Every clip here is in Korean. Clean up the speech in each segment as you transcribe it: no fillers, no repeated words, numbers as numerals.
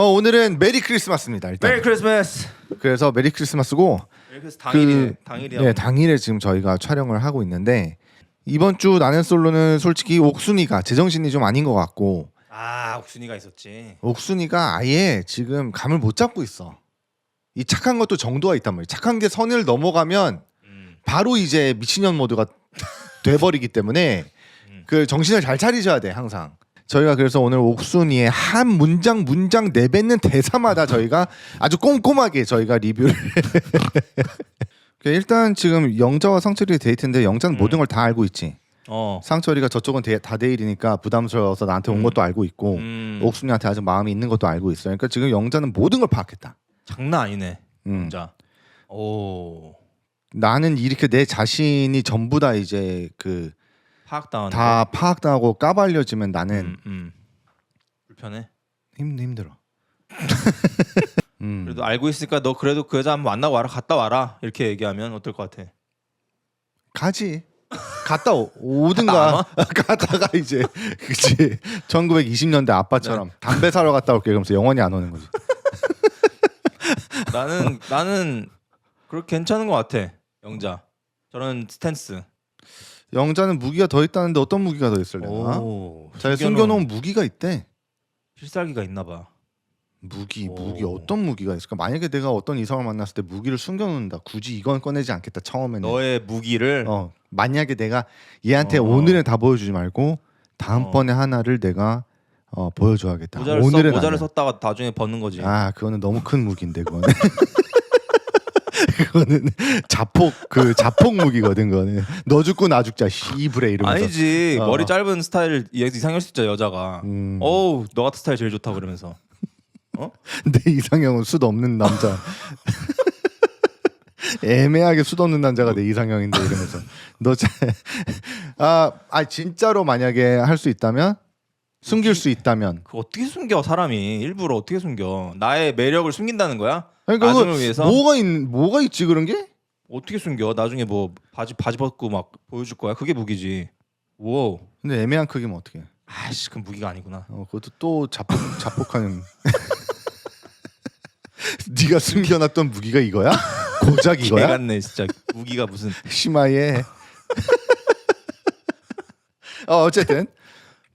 오늘은 메리 크리스마스입니다. 일단. 메리 크리스마스. 그래서 메리 크리스마스고 그래서 당일이야. 네, 당일에 지금 저희가 촬영을 하고 있는데 이번 주 나는 솔로는 솔직히 옥순이가 제정신이 좀 아닌 것 같고 옥순이가 있었지. 옥순이가 아예 지금 감을 못 잡고 있어. 이 착한 것도 정도가 있단 말이야. 착한 게 선을 넘어가면 바로 이제 미친년 모드가 돼버리기 때문에 그 정신을 잘 차리셔야 돼 항상. 저희가 그래서 오늘 옥순이의 한 문장 내뱉는 대사마다 저희가 아주 꼼꼼하게 저희가 리뷰를 일단 지금 영자와 상철이 데이트인데 영자는 모든 걸 다 알고 있지. 상철이가 저쪽은 다 데일이니까 부담스러워서 나한테 온 것도 알고 있고 옥순이한테 아주 마음이 있는 것도 알고 있어. 그러니까 지금 영자는 모든 걸 파악했다. 장난 아니네. 영자. 오. 나는 이렇게 내 자신이 전부 다 이제 다 파악당하고 까발려지면 나는 불편해. 힘들어. 그래도 알고 있으니까 너 그래도 그 여자 한번 만나고 와라, 갔다 와라 이렇게 얘기하면 어떨 것 같아? 가지. 갔다 오든가. 가다가 이제 그치 1920년대 아빠처럼 담배 사러 갔다 올게 그러면서 영원히 안 오는 거지. 나는 그렇게 괜찮은 것 같아. 영자 저런 스탠스. 영자는 무기가 더 있다는데 어떤 무기가 더 있을래나? 잘 숨겨놓은 무기가 있대. 필살기가 있나 봐. 무기 어떤 무기가 있을까? 만약에 내가 어떤 이성을 만났을 때 무기를 숨겨놓는다. 굳이 이건 꺼내지 않겠다. 처음에는 너의 무기를 만약에 내가 얘한테 오늘은 다 보여주지 말고 다음번에 하나를 내가 보여줘야겠다. 모자를 썼다가 나중에 벗는 거지. 그거는 너무 큰 무기인데 그거는. 그거는 자폭 무기거든. 그거는 너 죽고 나 죽자 씨부레 이러면서. 아니지. 머리 짧은 스타일 이상할 수 있죠 여자가. 어우 너 같은 스타일 제일 좋다 그러면서. 내 이상형은 숱 없는 남자. 애매하게 숱 없는 남자가 내 이상형인데 이러면서 진짜로 만약에 할 수 있다면 숨길 수 있다면 그 어떻게 숨겨 사람이 일부러 어떻게 숨겨 나의 매력을 숨긴다는 거야? 그러니까 나중을 위해서 뭐가 있지 그런 게? 어떻게 숨겨? 나중에 뭐 바지 벗고 막 보여줄 거야? 그게 무기지. 오. 근데 애매한 크기면 어떻게? 아이씨 그건 무기가 아니구나. 그것도 또 자폭하는. 네가 숨겨놨던 무기가 이거야? 고작 이거야? 개같네 진짜. 무기가 무슨 심하게. 어쨌든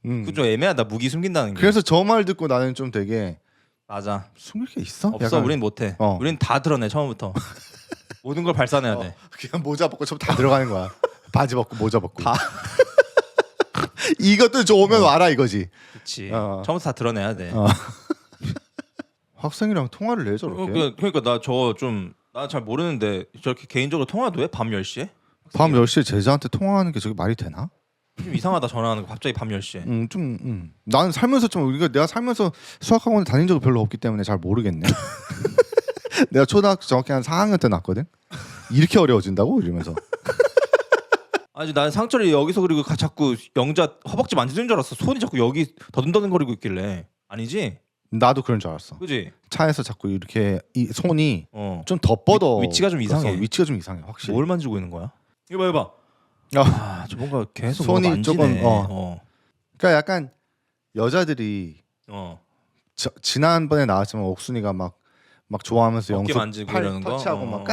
그 좀 애매하다 무기 숨긴다는 게. 그래서 저 말 듣고 나는 좀 되게 맞아. 숨길 게 있어? 없어. 우린 못해. 우린 다 드러내 처음부터. 모든 걸 발산해야 돼. 그냥 모자 벗고 처음 다 들어가는 거야. 바지 벗고 모자 벗고. 다. 이것도 좋으면 와라 이거지. 그렇지. 처음부터 다 드러내야 돼. 학생이랑 통화를 해 저렇게. 그러니까 나 잘 모르는데 저렇게 개인적으로 통화도 해? 밤 10시에? 밤 10시에 제자한테 통화하는 게 저게 말이 되나? 좀 이상하다 전화하는 거 갑자기 밤 10시에. 나는 살면서 내가 살면서 수학학원에 다닌 적이 별로 없기 때문에 잘 모르겠네. 내가 초등학교 정확히 한 4학년 때 났거든. 이렇게 어려워진다고 이러면서. 아니 나는 상철이 여기서 그리고 자꾸 영자 허벅지 만지는 줄 알았어. 손이 자꾸 여기 더듬더듬거리고 있길래. 아니지? 나도 그런 줄 알았어. 그지? 차에서 자꾸 이렇게 이 손이 좀 더 뻗어. 위치가 좀 이상해. 위치가 좀 이상해 확실히. 뭘 만지고 있는 거야? 이거 봐. 저 뭔가 계속 손이 만지네. 조금 그러니까 약간 여자들이 지난번에 나왔지만 옥순이가 막 좋아하면서 영수 만지고 팔 이러는 거? 터치하고 막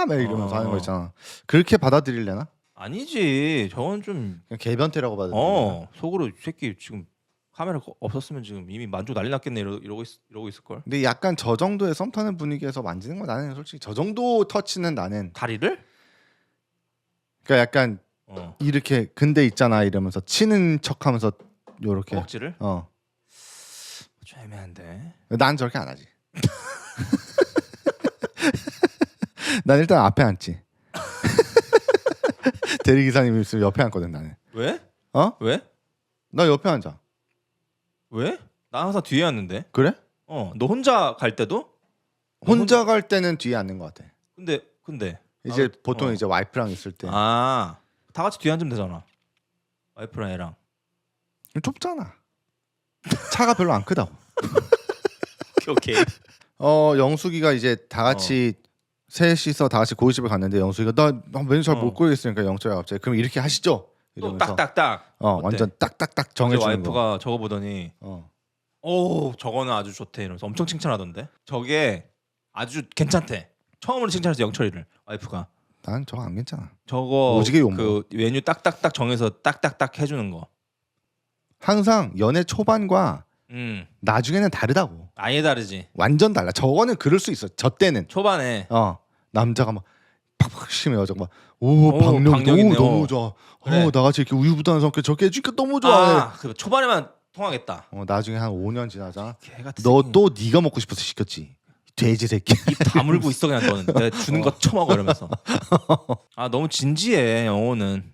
이러면서 하는 거 있잖아. 그렇게 받아들일래나? 아니지. 저건 좀 그냥 개변태라고 받아들일래나? 속으로 이 새끼 지금 카메라 없었으면 지금 이미 만지고 난리 났겠네 이러고 있을 걸. 근데 약간 저 정도의 썸 타는 분위기에서 만지는 거 나는 솔직히 저 정도 터치는 나는 다리를? 그러니까 약간 이렇게 근데 있잖아 이러면서 치는 척하면서 요렇게 허벅지를? 좀 애매한데. 난 저렇게 안 하지. 난 일단 앞에 앉지. 대리기사님이 있으면 옆에 앉거든 나는. 왜? 왜? 나 옆에 앉아. 왜? 나 항상 뒤에 앉는데. 그래? 너 혼자 갈 때도? 혼자 갈 때는 뒤에 앉는 것 같아. 근데 이제 보통 이제 와이프랑 있을 때. 다 같이 뒤에 앉으면 되잖아. 와이프랑 애랑. 좁잖아. 차가 별로 안 크다고. 오케이. 영숙이가 이제 다 같이 셋이서 다 같이 고깃집을 갔는데 영숙이가 나 메뉴 잘 못 고르겠으니까 영철이가 갑자기 그럼 이렇게 하시죠. 또 딱딱딱. 완전 딱딱딱 정해주는 거. 와이프가 적어보더니 오 저거는 아주 좋대 이러면서 엄청 칭찬하던데. 저게 아주 괜찮대. 처음으로 칭찬했어 영철이를 와이프가. 난 저거 안 괜찮아. 저거 오지게 욕먹어. 그 메뉴 딱딱딱 정해서 딱딱딱 해주는 거. 항상 연애 초반과 나중에는 다르다고. 아예 다르지. 완전 달라. 저거는 그럴 수 있어. 저 때는 초반에 남자가 막 팍팍 치면 여자가 막오 박력 박력 있네, 너무 좋아. 그래. 나같이 이렇게 우유부단한 성격 저렇게 해주니까 너무 좋아해. 그 초반에만 통하겠다. 나중에 한 5년 지나자. 개 같은 너 새끼. 또 네가 먹고 싶어서 시켰지. 돼지 새끼. 입 다물고 있어 그냥 너는. 내가 주는 거 처먹어 이러면서. 아 너무 진지해 영호는.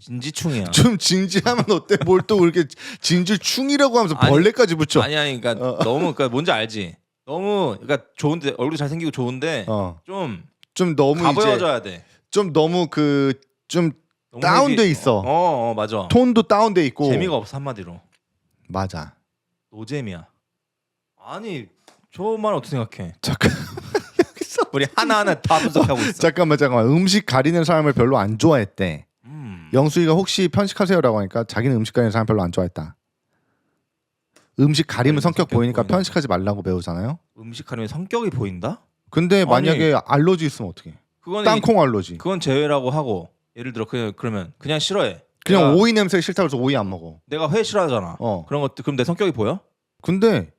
진지충이야. 좀 진지하면 어때? 뭘 또 그렇게 진질충이라고 하면서 아니, 벌레까지 붙여. 아니 그러니까 너무 그러니까 뭔지 알지. 너무 그러니까 좋은데 얼굴도 잘생기고 좋은데 좀 너무 가보여져야 돼. 좀 너무 좀 너무 다운돼 헤비- 있어. 맞아. 톤도 다운돼 있고. 재미가 없어 한마디로. 맞아. 노잼이야. 아니 저 말 어떻게 생각해? 잠깐. 우리 하나하나 다 분석하고 있어. 잠깐만. 음식 가리는 사람을 별로 안 좋아했대. 영수이가 혹시 편식하세요라고 하니까 자기는 음식 가리는 사람 별로 안 좋아했다. 음식 가리면 성격 보이니까 보인다. 편식하지 말라고 배우잖아요. 음식 가리면 성격이 보인다? 근데 만약에 알러지 있으면 어떡해? 그거는 땅콩 알러지. 그건 제외라고 하고 예를 들어 그러면 그냥 싫어해. 그냥 내가, 오이 냄새 싫다고 해서 오이 안 먹어. 내가 회 싫어하잖아. 그런 것도 그럼 내 성격이 보여? 근데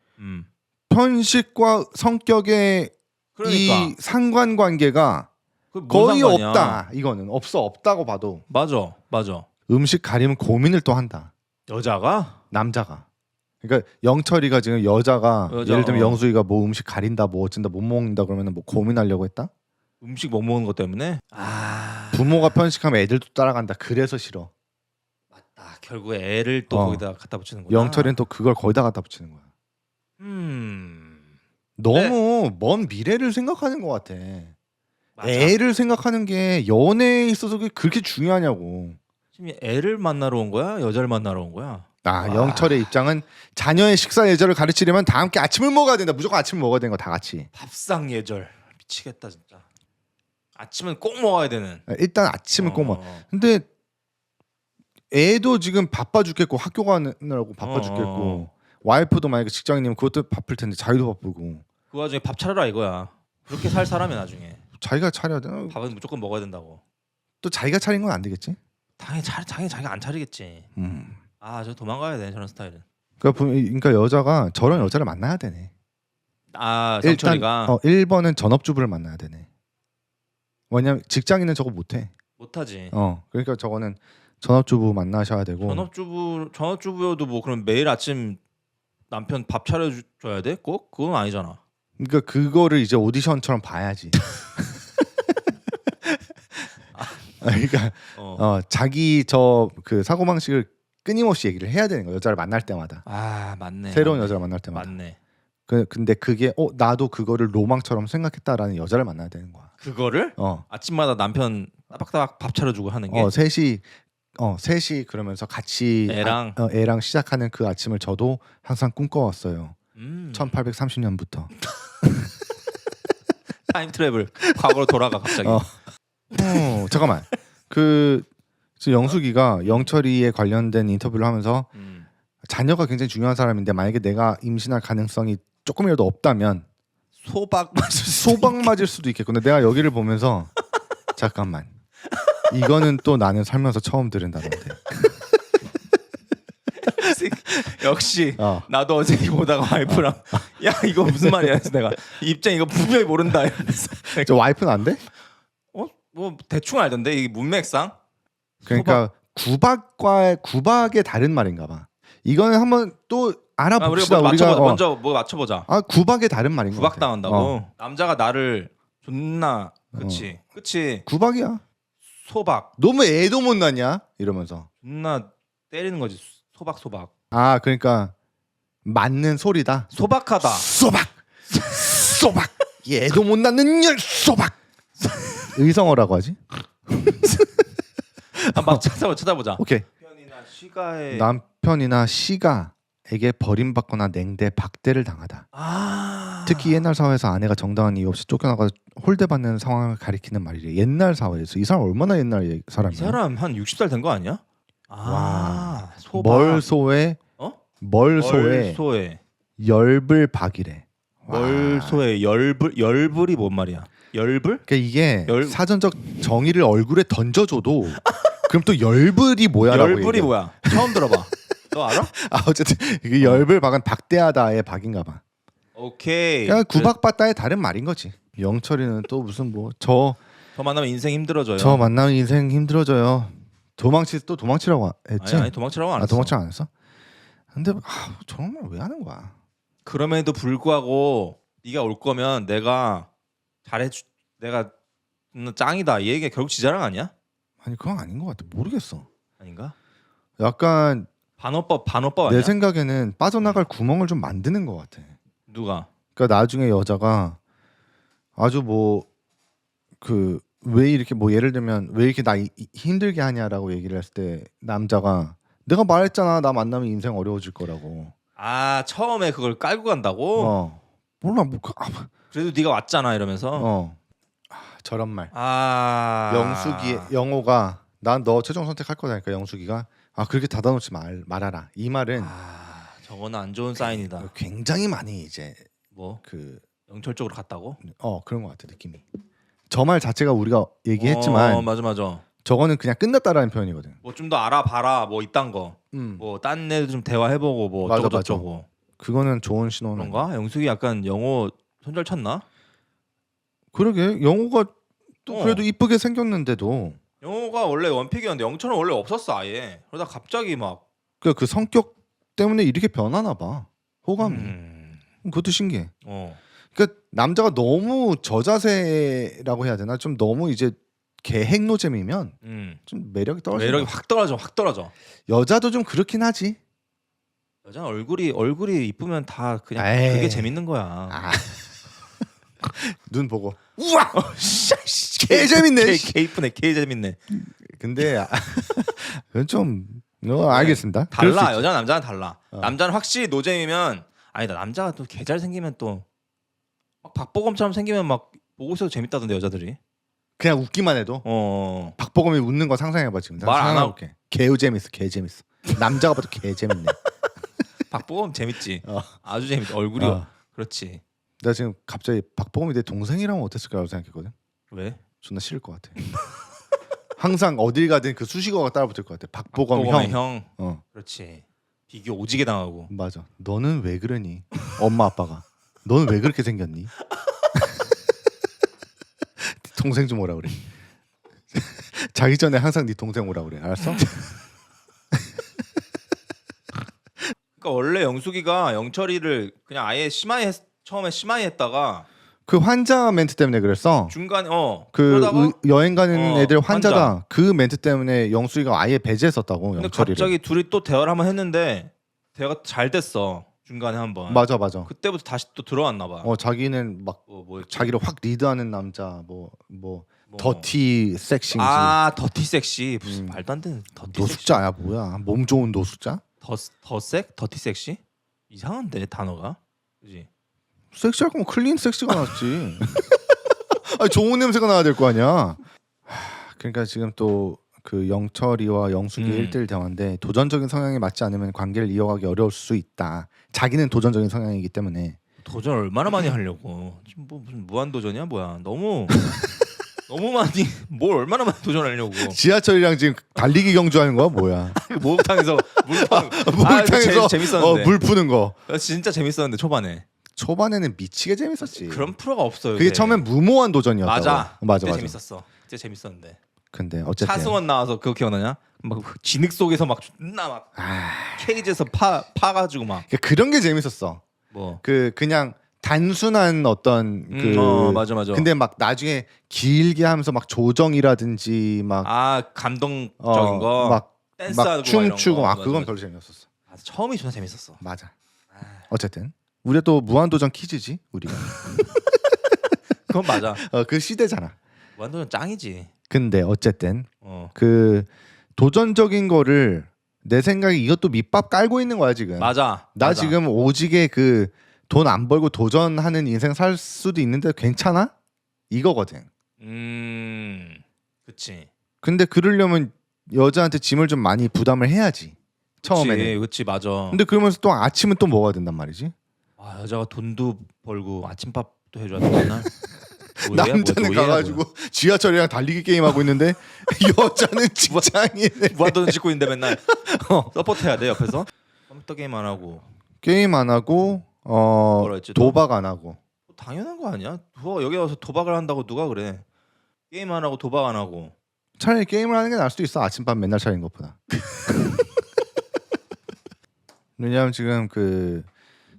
편식과 성격의 그러니까 이 상관관계가 그게 뭔 거의 상관이야. 없다. 이거는 없다고 봐도. 맞아. 음식 가리면 고민을 또 한다. 여자가 남자가. 그러니까 영철이가 지금 여자, 예를 들면 영수이가 뭐 음식 가린다 뭐 어쩐다 못 먹는다 그러면 뭐 고민하려고 했다? 음식 못 먹는 것 때문에 부모가 편식하면 애들도 따라간다. 그래서 싫어. 맞다. 결국에 애를 또 거기다 갖다 붙이는구나. 영철이는 또 그걸 거기다 갖다 붙이는 거야. 너무 먼 미래를 생각하는 것 같아. 맞아. 애를 생각하는 게 연애에 있어서 그렇게 중요하냐고. 지금 애를 만나러 온 거야? 여자를 만나러 온 거야? 영철의 입장은 자녀의 식사 예절을 가르치려면 다 함께 아침을 먹어야 된다. 무조건 아침을 먹어야 되는 거 다 같이. 밥상 예절 미치겠다 진짜. 아침은 꼭 먹어야 되는. 일단 아침은 꼭 먹어. 근데 애도 지금 바빠 죽겠고 학교 가느라고 바빠 죽겠고 와이프도 만약에 직장인이면 그것도 바쁠 텐데 자기도 바쁘고. 그 와중에 밥 차려라 이거야. 그렇게 살 사람이 나중에 자기가 차려야 되나? 밥은 무조건 먹어야 된다고. 또 자기가 차린 건 안 되겠지? 당연히 자기가 안 차리겠지. 저 도망가야 돼 저런 스타일은. 그러니까 여자가 저런 여자를 만나야 되네. 정철이가 1번은 전업주부를 만나야 되네. 왜냐면 직장인은 저거 못해. 못하지. 그러니까 저거는 전업주부 만나셔야 되고. 전업주부여도 뭐 그럼 매일 아침 남편 밥 차려줘야 돼? 꼭? 그건 아니잖아. 그러니까 그거를 이제 오디션처럼 봐야지. 그러니까 자기 그 사고 방식을 끊임없이 얘기를 해야 되는 거야. 여자를 만날 때마다. 맞네. 새로운 여자를 만날 때마다. 맞네. 근데 그게 나도 그거를 로망처럼 생각했다라는 여자를 만나야 되는 거야. 그거를? 아침마다 남편 따박따박 밥 차려주고 하는 게. 셋이 그러면서 같이 애랑 시작하는 그 아침을 저도 항상 꿈꿔왔어요. 1830년부터. 타임 트래블 과거로 돌아가 갑자기. 잠깐만. 지금 영숙이가 영철이에 관련된 인터뷰를 하면서 자녀가 굉장히 중요한 사람인데 만약에 내가 임신할 가능성이 조금이라도 없다면 소박 맞을 수도 있겠고. 근데 내가 여기를 보면서 잠깐만. 이거는 또 나는 살면서 처음 들은 단어인데. 역시 나도 어제 이거 보다가 와이프랑 야 이거 무슨 말이야 해서 내가 입장 이거 분명히 모른다 이러면서. 저 와이프는 안 돼? 뭐 대충 알던데 이게 문맥상. 그러니까 구박의 다른 말인가 봐. 이거는 한번 또 알아봅시다. 우리가 먼저 뭐 맞춰보자. 구박의 다른 말인 것 같아. 구박 당한다고. 남자가 나를 존나 그치. 구박이야. 소박. 너무 애도 못 낳냐? 이러면서 존나 때리는 거지. 소박. 그러니까 맞는 소리다. 소박하다. 소박. 애도 못 낳는 년 소박. 의성어라고 하지? 막 찾아보자. 오케이. 남편이나 시가에게 버림받거나 냉대, 박대를 당하다. 특히 옛날 사회에서 아내가 정당한 이유 없이 쫓겨나가 홀대받는 상황을 가리키는 말이래. 옛날 사회에서. 이 사람 얼마나 옛날 사람이야? 이 사람 한 60살 된 거 아니야? 와. 소박. 멀소에 멀소에 멀소에 열불 박이래. 와. 멀소에 열불이 뭔 말이야? 열불? 그러니까 이게 열- 사전적 정의를 얼굴에 던져줘도 그럼 또 열불이 뭐야라고 열불이 얘기해. 뭐야? 처음 들어봐. 너 알아? 아 어쨌든 이게 열불 박은 박대하다의 박인가 봐. 오케이. 그냥 구박받다의 다른 말인 거지. 영철이는 또 무슨 뭐 저 저 만나면 인생 힘들어져요. 만나면 인생 힘들어져요. 도망치라고 했지? 아니 도망치라고 안 했어. 도망치 안 했어? 근데 저런 말 왜 하는 거야? 그럼에도 불구하고 네가 올 거면 내가 내가 짱이다. 이 얘기가 결국 지자랑 아니야? 아니 그건 아닌 것 같아. 모르겠어. 아닌가? 약간 반어법 아니야? 내 생각에는 빠져나갈 구멍을 좀 만드는 것 같아. 누가? 그러니까 나중에 여자가 아주 뭐 그 왜 이렇게 뭐 예를 들면 왜 이렇게 나 힘들게 하냐라고 얘기를 했을 때 남자가 내가 말했잖아 나 만나면 인생 어려워질 거라고. 아 처음에 그걸 깔고 간다고? 몰라 뭐 그래도 네가 왔잖아 이러면서. 저런 말. 아 영호가 난 너 최종 선택할 거다니까 영숙이가 그렇게 닫아놓지 말아라. 이 말은 저거는 안 좋은 사인이다. 굉장히 많이 이제 뭐 그 영철 쪽으로 갔다고? 그런 것 같아 느낌이. 저 말 자체가 우리가 얘기했지만 맞아. 저거는 그냥 끝났다라는 표현이거든. 뭐 좀 더 알아봐라 뭐 이딴 거. 뭐 딴 애도 좀 대화해보고 뭐 맞아, 어쩌고 맞아. 저쩌고. 그거는 좋은 신호는. 그런가? 영숙이 약간 영어 손절 쳤나? 그러게 영호가 또 어. 그래도 이쁘게 생겼는데도 영어가 원래 원픽이었는데 영철은 원래 없었어 아예. 그러다 갑자기 막 그 성격 때문에 이렇게 변하나 봐. 호감이. 그것도 신기해. 그러니까 남자가 너무 저자세라고 해야 되나? 좀 너무 이제 개행노잼이면 좀 매력이 떨어져. 매력이 확 떨어져. 여자도 좀 그렇긴 하지. 여자는 얼굴이 이쁘면 다 그냥 에이. 그게 재밌는 거야. 눈 보고 우와 개 재밌네. 개 이쁘네. 개 재밌네. 근데 그건 좀 알겠습니다. 그럴 수 달라. 있지. 여자 남자는 달라. 어. 남자는 확실히 노잼이면 아니다. 남자가 또 개 잘 생기면 또 막 박보검처럼 생기면 막 보고 있어도 재밌다던데 여자들이. 그냥 웃기만 해도 박보검이 웃는 거 상상해봐 지금. 말 안 하고. 개우 재밌어. 개 재밌어. 남자가 봐도 개 재밌네. 박보검 재밌지. 어. 아주 재밌다. 얼굴이 그렇지. 나 지금 갑자기 박보검이 내 동생이라면 어땠을까라고 생각했거든. 왜? 존나 싫을 것 같아. 항상 어딜 가든 그 수식어가 따라붙을 것 같아. 박보검 박보검의 형. 형. 그렇지. 비교 오지게 당하고. 맞아. 너는 왜 그러니? 엄마 아빠가. 너는 왜 그렇게 생겼니? 동생 좀 오라 그래. 자기 전에 항상 네 동생 오라 그래. 알았어? 그러니까 원래 영숙이가 영철이를 그냥 아예 처음에 심하이 했다가 그 환자 멘트 때문에 그랬어. 중간에 그 그러다가 여행 가는 애들 환자다. 환자. 그 멘트 때문에 영숙이가 아예 배제했었다고. 근데 영철이를. 갑자기 둘이 또 대화를 한번 했는데 대화가 잘 됐어. 중간에 한번. 맞아. 그때부터 다시 또 들어왔나 봐. 자기는 막 뭐였지? 자기를 확 리드하는 남자 더티 섹시인지. 더티 섹시 무슨 말도 안 되는 더티 섹시. 노숙자야 뭐야? 몸 좋은 노숙자? 더티 섹시? 이상한데 단어가. 그지? 섹시할 거면 클린 섹시가 낫지. 아니, 좋은 냄새가 나야 될 거 아니야. 그러니까 지금 또 그 영철이와 영숙이 1대1 대화인데 도전적인 성향에 맞지 않으면 관계를 이어가기 어려울 수 있다. 자기는 도전적인 성향이기 때문에. 도전 얼마나 많이 하려고. 지금 뭐 무슨 무한 도전이야 뭐야. 너무 많이 뭘 얼마나 많이 도전하려고. 지하철이랑 지금 달리기 경주하는 거야 뭐야? 목욕탕에서 목욕탕에서 재밌었는데. 물 푸는 거. 진짜 재밌었는데 초반에. 초반에는 미치게 재밌었지. 그런 프로가 없어요. 그게 처음엔 무모한 도전이었다고. 맞아. 그때 재밌었어. 그때 재밌었는데. 근데 어쨌든 차승원 나와서 그거 기억나냐? 막 진흙 속에서 막 존나 막 케이지에서 파가지고 막 그러니까 그런 게 재밌었어. 뭐. 그냥 단순한 어떤 맞아. 근데 막 나중에 길게 하면서 막 조정이라든지 막 감동적인 거. 막 댄스하고 춤추고 막 이런 거. 그건 맞아. 별로 재미없었어. 처음이 존나 재밌었어. 맞아. 어쨌든 우리가 또 무한도전 퀴즈지 우리가. 그건 맞아. 그 시대잖아. 완전 짱이지. 근데 어쨌든 그 도전적인 거를 내 생각에 이것도 밑밥 깔고 있는 거야 지금. 맞아. 지금 오지게 그 돈 안 벌고 도전하는 인생 살 수도 있는데 괜찮아? 이거거든. 그치. 근데 그러려면 여자한테 짐을 좀 많이 부담을 해야지. 처음에는. 그치 맞아. 근데 그러면서 또 아침은 또 먹어야 된단 말이지. 아 여자가 돈도 벌고 아침밥도 해줘야 되나? 남자는 가가지고 지하철이랑 달리기 게임 하고 있는데 여자는 직장인에 무한도전 찍고 있는데 맨날 서포트해야 돼 옆에서. 컴퓨터 게임 안 하고 게임 안 하고 뭐라 했지, 또? 도박 안 하고. 당연한 거 아니야? 여기 와서 도박을 한다고 누가 그래? 게임 안 하고 도박 안 하고. 차라리 게임을 하는 게 나을 수도 있어. 아침밥 맨날 차리는 것보다. 왜냐하면 지금 그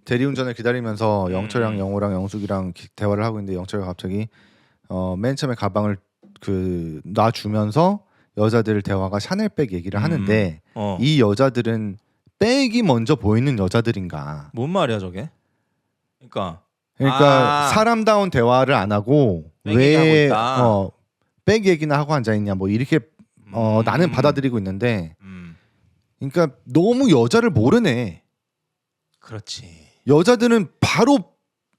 대리운전을 기다리면서 영철이랑 영호랑 영숙이랑 대화를 하고 있는데 영철이가 갑자기 맨 처음에 가방을 그 놔주면서 여자들 대화가 샤넬백 얘기를 하는데 이 여자들은 백이 먼저 보이는 여자들인가? 뭔 말이야 저게? 그러니까 사람다운 대화를 안 하고 백 왜 얘기하고 있다. 백 얘기나 하고 앉아 있냐 뭐 이렇게 나는 받아들이고 있는데 그러니까 너무 여자를 모르네. 그렇지. 여자들은 바로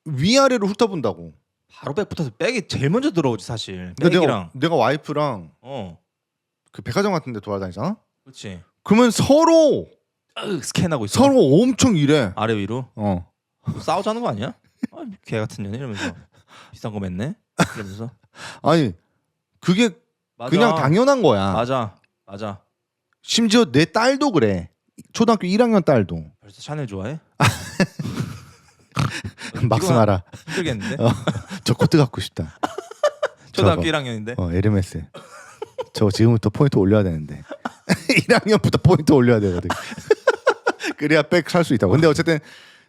위아래로 훑어본다고. 바로 백 붙어서 백이 제일 먼저 들어오지 사실. 그러니까 백이랑 내가 와이프랑 그 백화점 같은 데 돌아다니잖아. 그렇지. 그러면 서로 스캔하고 있어. 서로 엄청 이래. 아래 위로. 싸우자는 거 아니야? 개 같은 년이 이러면서 비싼 거 맸네. 이러면서. 아니 그게 맞아. 그냥 당연한 거야. 맞아. 심지어 내 딸도 그래. 초등학교 1학년 딸도. 벌써 샤넬 좋아해? 막스마라. 힘들겠는데? 저 코트 갖고 싶다. 초등학교 저거. 1학년인데? 에르메스. 저 지금부터 포인트 올려야 되는데 1학년부터 포인트 올려야 되거든. 그래야 백 살 수 있다고. 근데 어쨌든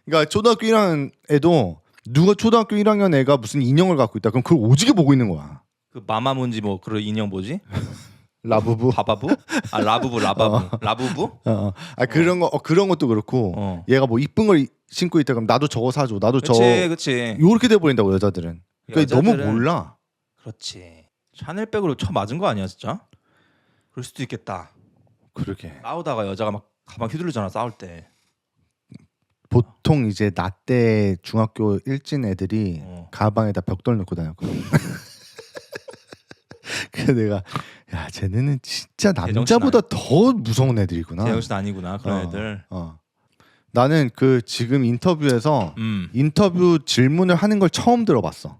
그러니까 초등학교 1학년 애도 누가 초등학교 1학년 애가 무슨 인형을 갖고 있다. 그럼 그걸 오지게 보고 있는 거야. 그 마마문지 뭐 그런 인형 뭐지? 라부부. 바바부? 라부부. 라부부? 그런 거 그런 것도 그렇고 얘가 뭐 이쁜 걸 신고 있다 그럼 나도 저거 사줘. 나도 그치. 요렇게 돼 버린다고 여자들은. 그러니까 너무 몰라. 그렇지. 샤넬백으로 쳐 맞은 거 아니야 진짜? 그럴 수도 있겠다. 그러게. 싸우다가 여자가 막 가방 휘두르잖아 싸울 때. 보통 이제 나 때 중학교 일진 애들이 가방에다 벽돌 넣고 다녔거든. 그래서 내가 야 쟤네는 진짜 남자보다 더 무서운 애들이구나. 제정신 아니구나 그런 애들. 나는 그 지금 인터뷰에서 인터뷰 질문을 하는 걸 처음 들어봤어.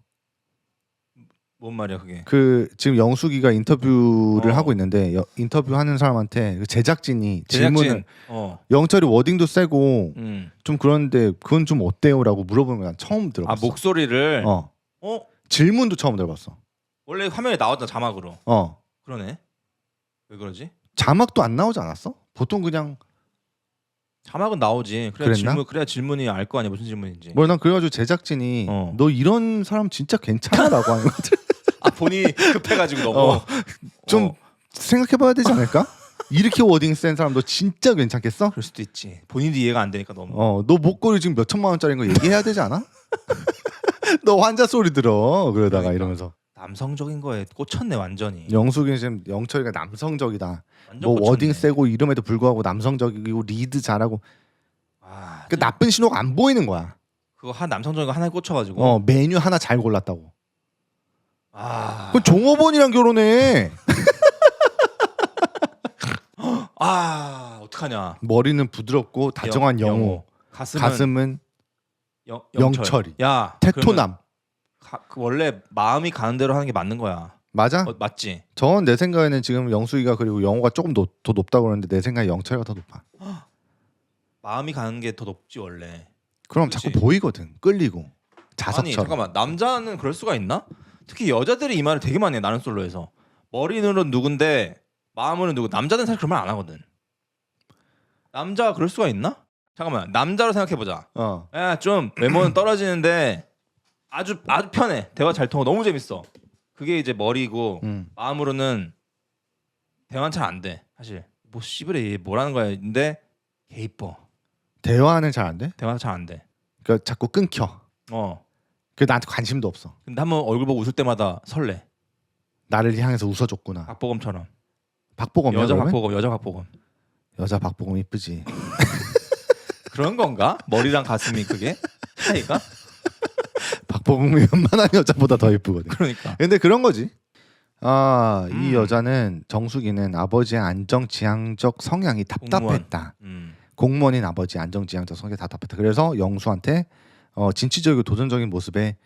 뭔 말이야 그게? 그 지금 영숙이가 인터뷰를 하고 있는데 인터뷰하는 사람한테 그 제작진이 질문을 영철이 워딩도 세고 좀 그런데 그건 좀 어때요라고 물어보는 건 난 처음 들어봤어. 목소리를 질문도 처음 들어봤어. 원래 화면에 나왔잖아 자막으로. 그러네. 왜 그러지? 자막도 안 나오지 않았어? 보통 그냥 자막은 나오지. 그래야 질문이 알 거 아니야 무슨 질문인지. 뭐 난 그래가지고 제작진이 너 이런 사람 진짜 괜찮아라고 하는 거들. 본인이 급해가지고 너무 좀 생각해봐야 되지 않을까? 이렇게 워딩 센 사람 너 진짜 괜찮겠어? 그럴 수도 있지. 본인도 이해가 안 되니까 너무. 너 목걸이 지금 몇 천만 원짜리인 거 얘기해야 되지 않아? 너 환자 소리 들어 그러다가 그러니까. 이러면서 남성적인 거에 꽂혔네 완전히. 영숙이 지금 영철이가 남성적이다. 완전 뭐 꽂혔네. 워딩 세고 이름에도 불구하고 남성적이고 리드 잘하고. 그 나쁜 신호가 안 보이는 거야. 그거 한 남성적인 거 하나에 꽂혀가지고. 메뉴 하나 잘 골랐다고. 그럼 종업원이랑 결혼해. 어떡하냐. 머리는 부드럽고 다정한 영호. 가슴은 영철이. 야 테토남. 원래 마음이 가는 대로 하는 게 맞는 거야. 맞아? 맞지. 전 내 생각에는 지금 영숙이가 그리고 영호가 조금 더 높다고 그러는데 내 생각에 영철이가 더 높아. 마음이 가는 게 더 높지 원래. 그럼 그치? 자꾸 보이거든. 끌리고 자석처럼. 아니 잠깐만 남자는 그럴 수가 있나? 특히 여자들이 이 말을 되게 많이 해. 나는 솔로에서 머리는 누군데 마음은 누구. 남자는 사실 그런 말 안 하거든. 남자가 그럴 수가 있나? 잠깐만 남자로 생각해보자. 야 좀 외모는 떨어지는데 아주 편해. 대화 잘 통하고 너무 재밌어. 그게 이제 머리고 마음으로는 대화는 잘 안 돼. 사실 뭐 씨부래 얘 뭐라는 거야. 근데 개 이뻐. 대화는 잘 안 돼? 대화는 잘 안 돼. 그러니까 자꾸 끊겨. 그 나한테 관심도 없어. 근데 한번 얼굴 보고 웃을 때마다 설레. 나를 향해서 웃어줬구나. 박보검처럼. 박보검이야 여자 그러면? 박보검, 여자 박보검. 여자 박보검 이쁘지. 그런 건가? 머리랑 가슴이 그게 차이가? 박보검이 웬만한 여자보다 더 이쁘거든. 그러니까. 근데 그런 거지. 이 여자는 정수기는 아버지의 안정지향적 성향이 답답했다. 공무원인 아버지 안정지향적 성향이 답답했다. 그래서 영수한테 진취적이고 도전적인 모습에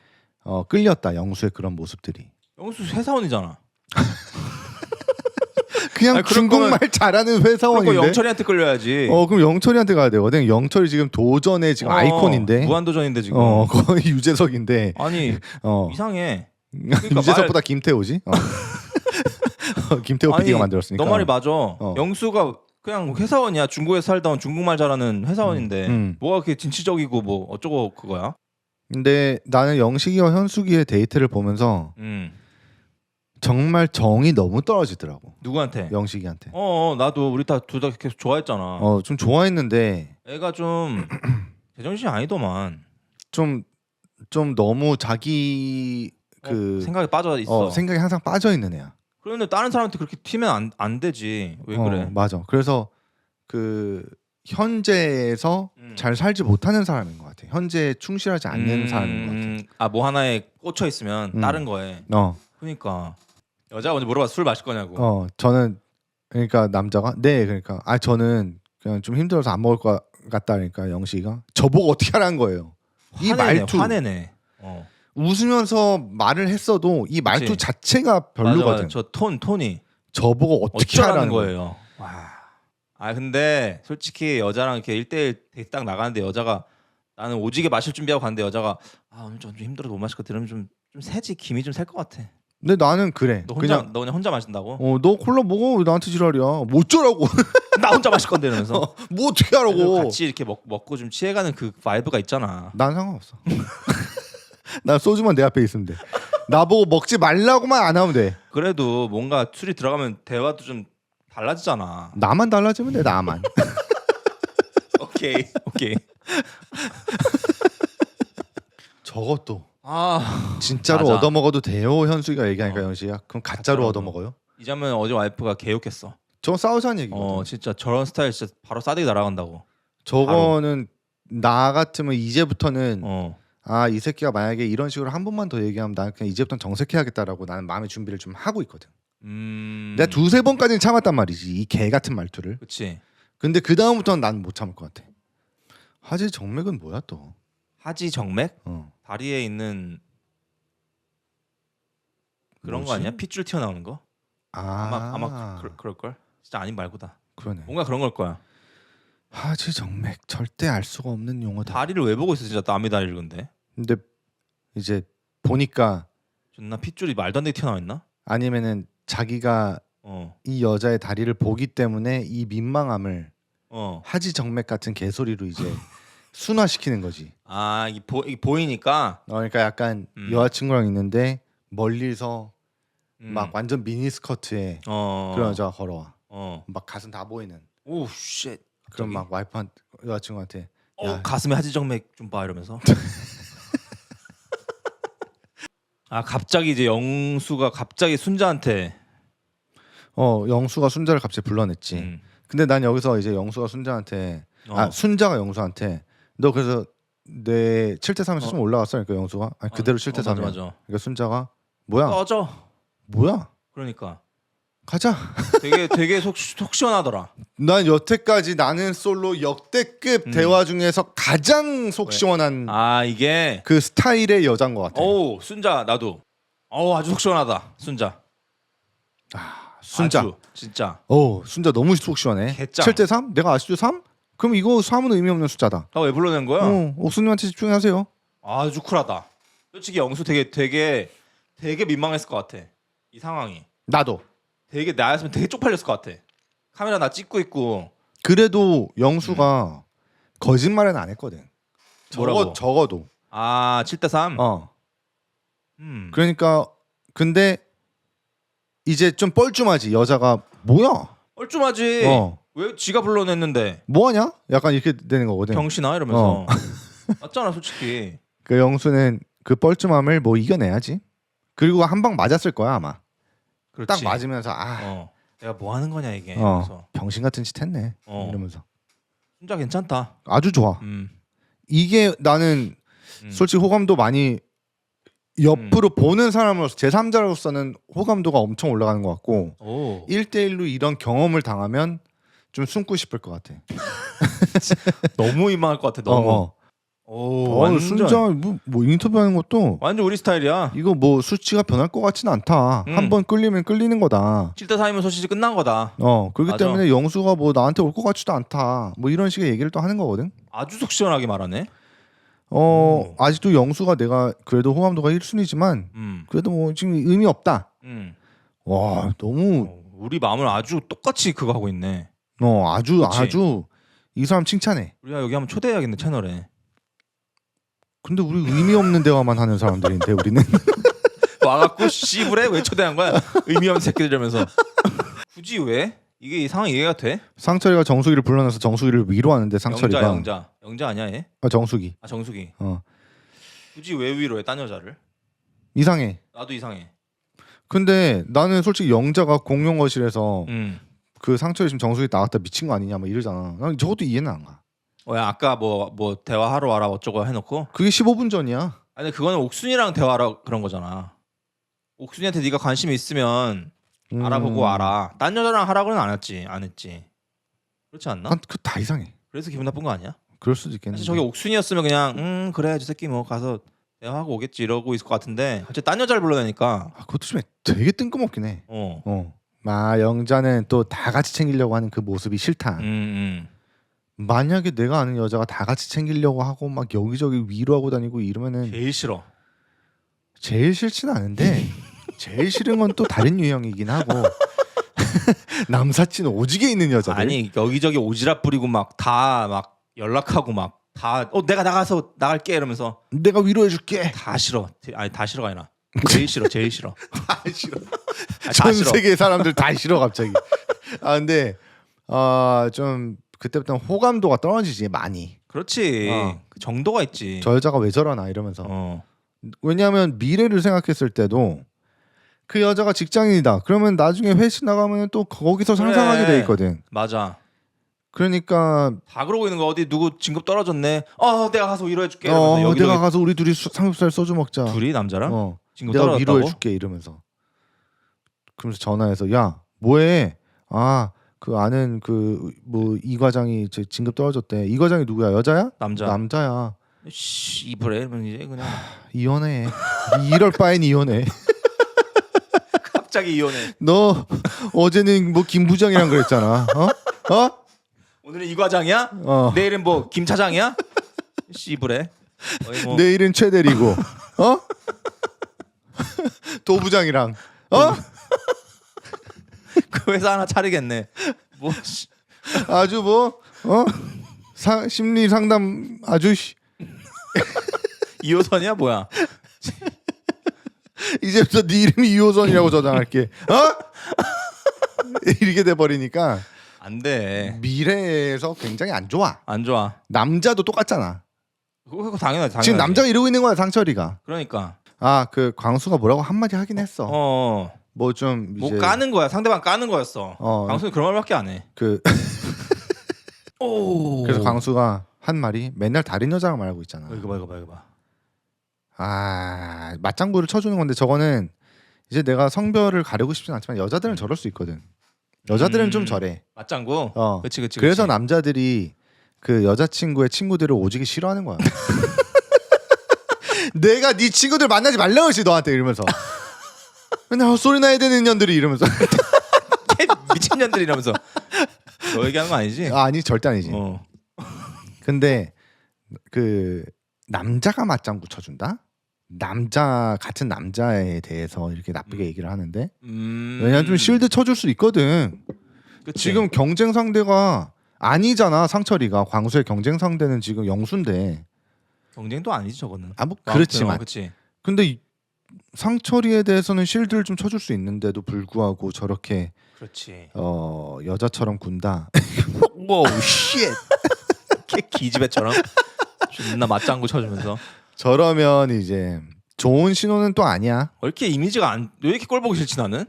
끌렸다. 영수의 그런 모습들이. 영수 회사원이잖아. 그냥 아니, 그럴 중국말 잘하는 그리고 회사원인데. 영철이한테 끌려야지. 그럼 영철이한테 가야 되거든. 영철이 지금 도전의 지금 아이콘인데. 무한도전인데 지금. 거의 유재석인데. 아니 이상해. 유재석보다 김태호지. 김태호 PD가 만들었으니까. 너 말이 맞아. 영수가 그냥 회사원이야. 중국에 살다 온 중국말 잘하는 회사원인데 뭐가 그렇게 진취적이고 뭐 어쩌고 그거야? 근데 나는 영식이와 현숙이의 데이트를 보면서 정말 정이 너무 떨어지더라고. 누구한테? 영식이한테. 나도 우리 둘 다 계속 좋아했잖아. 좀 좋아했는데 애가 좀 제정신이 아니더만. 좀 너무 자기 생각에 빠져 있어. 생각이 항상 빠져 있는 애야. 그런데 다른 사람한테 그렇게 튀면 안 되지. 왜 그래? 맞아. 그래서 그 현재에서 잘 살지 못하는 사람인 것 같아. 현재에 충실하지 않는 사람인 것 같아. 뭐 하나에 꽂혀 있으면 다른 거에. 그러니까 여자가 먼저 물어봐 술 마실 거냐고. 저는 그러니까 남자가 그러니까 저는 그냥 좀 힘들어서 안 먹을 것 같다. 그러니까 영식이가 저보고 어떻게 하라는 거예요. 이 말투 화내네. 웃으면서 말을 했어도 이 말투 그치. 자체가 별로거든. 맞아. 저 톤이 저보고 어떻게 하라는 거예요. 와. 근데 솔직히 여자랑 이렇게 1대1 데이트 딱 나가는데 여자가 나는 오지게 마실 준비하고 갔는데 여자가 오늘 좀 힘들어서 못 마실 것 같아. 이러면 좀 세지 김이 좀 셀 것 같아. 근데 나는 그래. 너 그냥 혼자 마신다고? 너 콜라 먹어. 왜 나한테 지랄이야. 뭐 어쩌라고. 나 혼자 마실 건데 이러면서. 뭐 어떻게 하라고. 같이 이렇게 먹고 좀 취해가는 그 바이브가 있잖아. 난 상관없어. 난 소주만 내 앞에 있으면 돼. 나보고 먹지 말라고만 안 하면 돼. 그래도 뭔가 술이 들어가면 대화도 좀 달라지잖아. 나만 달라지면 돼. 나만. 오케이. 저것도 진짜로 맞아. 얻어먹어도 돼요. 현수이가 얘기하니까 영식이야. 그럼 가짜로 얻어먹어요? 이자면 어제 와이프가 개욕했어. 저 싸우자는 얘기거든. 진짜 저런 스타일 진짜 바로 싸대기 날아간다고. 저거는 나 같으면 이제부터는 이 새끼가 만약에 이런 식으로 한 번만 더 얘기하면 나는 그냥 이제부터는 정색해야겠다라고 나는 마음의 준비를 좀 하고 있거든. 내가 두세 번까지는 참았단 말이지. 이 개 같은 말투를. 그치. 근데 그 다음부터는 난 못 참을 것 같아. 하지 정맥은 뭐야 또? 하지 정맥? 어. 다리에 있는 그런 거 뭐지? 아니야? 핏줄 튀어나오는 거? 아마 그럴 걸. 진짜 아닌 말고다. 그러네. 뭔가 그런 걸 거야. 하지 정맥 절대 알 수가 없는 용어다. 다리를 왜 보고 있어 진짜 남의 다리를 근데. 근데 이제 보니까 존나 핏줄이 말도 안 되게 튀어나와 있나? 아니면은 자기가 이 여자의 다리를 보기 때문에 이 민망함을 하지 정맥 같은 개소리로 이제 순화시키는 거지. 이게 보이니까. 그러니까 약간 여자친구랑 있는데 멀리서 막 완전 미니스커트에 그런 여자가 걸어와. 막 가슴 다 보이는. 오 쉣. 그럼 막 와이프한 여자친구한테 가슴에 하지 정맥 좀 봐 이러면서. 갑자기 이제 영수가 갑자기 순자한테 영수가 순자를 갑자기 불러냈지. 근데 난 여기서 이제 영수가 순자한테 순자가 영수한테 너 그래서 내 7대3에서 좀 올라갔어. 그러니까 영수가 그대로 7대3이야. 맞아. 그러니까 순자가 뭐야? 꺼져. 뭐야? 그러니까 가자. 되게 속 시원하더라. 난 여태까지 나는 솔로 역대급 대화 중에서 가장 속 시원한 이게 그 스타일의 여자인 것 같아. 순자 나도. 아주 속 시원하다. 순자. 순자. 아주, 진짜. 순자 너무 속 시원해. 개짱. 7대3? 내가 아직도 3? 그럼 이거 3은 의미 없는 숫자다. 나 왜 불러낸 거야? 옥수님한테 집중하세요. 아주 쿨하다. 솔직히 영수 되게 민망했을 것 같아. 이 상황이. 나도. 되게 나였으면 되게 쪽팔렸을 것 같아. 카메라 나 찍고 있고. 그래도 영수가 거짓말은 안 했거든. 뭐라고? 적어도. 7대3? 그러니까 근데 이제 좀 뻘쭘하지. 여자가 뭐야? 뻘쭘하지. 왜 지가 불러냈는데? 뭐하냐? 약간 이렇게 되는 거거든. 병신아 이러면서. 맞잖아 솔직히. 그 영수는 그 뻘쭘함을 뭐 이겨내야지. 그리고 한 방 맞았을 거야 아마. 그렇지. 딱 맞으면서 내가 뭐 하는 거냐 이게. 이러면서. 병신 같은 짓 했네. 이러면서. 진짜 괜찮다. 아주 좋아. 이게 나는 솔직히 호감도 많이 옆으로 보는 사람으로서 제3자로서는 호감도가 엄청 올라가는 것 같고 오. 1대1로 이런 경험을 당하면 좀 숨고 싶을 것 같아. 너무 민망할 것 같아. 너무. 오, 완전 진짜 뭐 인터뷰하는 것도 완전 우리 스타일이야. 이거 뭐 수치가 변할 것 같지는 않다. 한번 끌리면 끌리는 거다. 7대 4이면 소시지 끝난 거다. 그렇기 맞아. 때문에 영수가 뭐 나한테 올 것 같지도 않다. 뭐 이런 식의 얘기를 또 하는 거거든. 아주 속 시원하게 말하네. 아직도 영수가 내가 그래도 호감도가 1순위지만 그래도 뭐 지금 의미 없다. 와 너무 우리 마음을 아주 똑같이 그거 하고 있네. 아주 그치? 아주 이 사람 칭찬해. 우리가 여기 한번 초대해야겠네 채널에. 근데 우리 의미 없는 대화만 하는 사람들인데 우리는 와갖고 씨부래 왜 초대한 거야? 의미 없는 새끼들이라면서. 굳이 왜? 이게 이 상황 이해가 돼? 상철이가 정수기를 불러내서 정수기를 위로하는데 상철이가 영자 아니야 얘? 정수기 정수기. 굳이 왜 위로해 딴 여자를? 이상해. 나도 이상해. 근데 나는 솔직히 영자가 공용 거실에서 그 상철이 지금 정수기 나갔다 미친 거 아니냐 막 이러잖아. 난 저것도 이해는 안 가. 야 아까 뭐 대화하러 와라 어쩌고 해놓고. 그게 15분 전이야. 아니 그거는 옥순이랑 대화하러 그런 거잖아. 옥순이한테 네가 관심이 있으면 알아보고 와라. 딴 여자랑 하라고는 안 했지. 그렇지 않나? 난 그 다 이상해. 그래서 기분 나쁜 거 아니야? 그럴 수도 있겠는데. 사실 저게 옥순이었으면 그냥 그래 저 새끼 뭐 가서 대화하고 오겠지 이러고 있을 것 같은데 갑자기 딴 여자를 불러내니까 그것도 좀 되게 뜬금없긴 해. 영자는 또 다 같이 챙기려고 하는 그 모습이 싫다. 만약에 내가 아는 여자가 다 같이 챙기려고 하고 막 여기저기 위로하고 다니고 이러면은 제일 싫어. 제일 싫진 않은데 제일 싫은 건 또 다른 유형이긴 하고 남사친 오지게 있는 여자들. 아니 여기저기 오지랖 부리고 막 다 막 연락하고 막 다 내가 나가서 나갈게 이러면서 내가 위로해줄게. 다 싫어. 아니 다 싫어가 아니라 제일 싫어. 다 싫어. 다 전 싫어. 세계 사람들 다 싫어 갑자기. 근데 좀 그때부터는 호감도가 떨어지지 많이. 그렇지. 그 정도가 있지. 저 여자가 왜 저러나 이러면서. 왜냐하면 미래를 생각했을 때도 그 여자가 직장인이다. 그러면 나중에 회식 나가면 또 거기서 상상하게 돼 있거든. 맞아. 그러니까 다 그러고 있는 거 어디 누구 진급 떨어졌네. 내가 가서 위로해줄게. 이러면서 여기저기 내가 가서 우리 둘이 삼겹살 소주 먹자. 둘이 남자랑 진급 내가 떨어졌다고? 위로해줄게 이러면서. 그러면서 전화해서 야 뭐해? 그 아는 그 뭐 이 과장이 저 진급 떨어졌대. 이 과장이 누구야? 여자야? 남자야. 이불에 이러면 이제 그냥 이혼해. 이럴 바엔 이혼해. 갑자기 이혼해. 너 어제는 뭐 김 부장이랑 그랬잖아. 오늘은 이 과장이야? 내일은 뭐 김 차장이야? 씨부래. 뭐... 내일은 최 대리고. 도부장이랑. 그 회사 하나 차리겠네. 뭐 아주 뭐 심리 상담 아주 이호선이야 뭐야? 이제부터 네 이름이 이호선이라고 저장할게. 이렇게 돼 버리니까 안 돼. 미래에서 굉장히 안 좋아. 안 좋아. 남자도 똑같잖아. 그거 당연하지. 지금 남자가 이러고 있는 거야 상철이가. 그러니까. 그 광수가 뭐라고 한마디 하긴 했어. 뭐 좀 뭐 이제 까는 거야. 상대방 까는 거였어. 광수는 그런 말밖에 안 해. 그래서 광수가 한 말이 맨날 다른 여자랑 말하고 있잖아. 이거 봐. 맞장구를 쳐주는 건데 저거는 이제 내가 성별을 가리고 싶진 않지만 여자들은 저럴 수 있거든. 여자들은 좀 저래. 맞장구. 그치. 그래서 남자들이 그 여자친구의 친구들을 오지게 싫어하는 거야. 내가 네 친구들 만나지 말라고 했지 너한테 이러면서. 맨날 헛소리 나야 되는 년들이 이러면서. 미친년들이 이러면서. 너 얘기하는 거 아니지? 아니 절대 아니지. 근데 그 남자가 맞장구 쳐준다? 남자 같은 남자에 대해서 이렇게 나쁘게 얘기를 하는데 왜냐면 좀 실드 쳐줄 수 있거든. 그치? 지금 경쟁 상대가 아니잖아. 상철이가 광수의 경쟁 상대는 지금 영수인데. 경쟁도 아니지 저거는. 뭐 그렇지만. 그치. 근데 상철이에 대해서는 실드를 좀 쳐줄 수 있는데도 불구하고 저렇게 그렇지. 여자처럼 군다. 뭐 쉣. 기집애처럼 존나 맞장구 쳐주면서. 저러면 이제 좋은 신호는 또 아니야. 왜 이렇게 이미지가 왜 이렇게 꼴 보기 싫지 나는?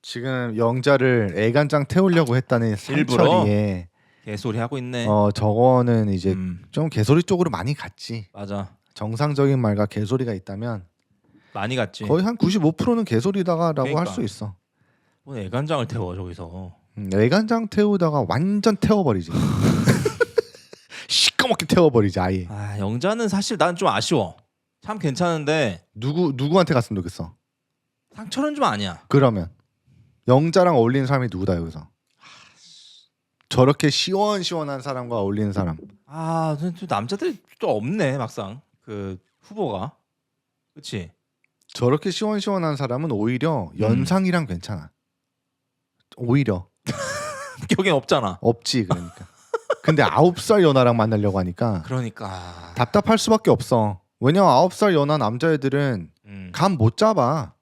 지금 영자를 애간장 태우려고 했다는 일부러? 상철이에 개소리 하고 있네. 저거는 이제 좀 개소리 쪽으로 많이 갔지. 맞아. 정상적인 말과 개소리가 있다면 많이 갔지. 거의 한 95%는 개소리다가라고 그러니까. 할 수 있어. 뭐 애간장을 태워 저기서. 애간장 태우다가 완전 태워버리지. 시꺼멓게 태워버리지 아예. 아 영자는 사실 난 좀 아쉬워. 참 괜찮은데 누구한테 갔으면 좋겠어. 상철은 좀 아니야. 그러면 영자랑 어울리는 사람이 누구다 여기서? 저렇게 시원시원한 사람과 어울리는 사람. 아, 또 남자들이 또 없네 막상 그 후보가. 그렇지. 저렇게 시원시원한 사람은 오히려 연상이랑 괜찮아. 오히려 여긴 없잖아. 없지 그러니까. 근데 9살 연하랑 만나려고 하니까 그러니까. 답답할 수밖에 없어. 왜냐면 9살 연하 남자애들은 감 못 잡아.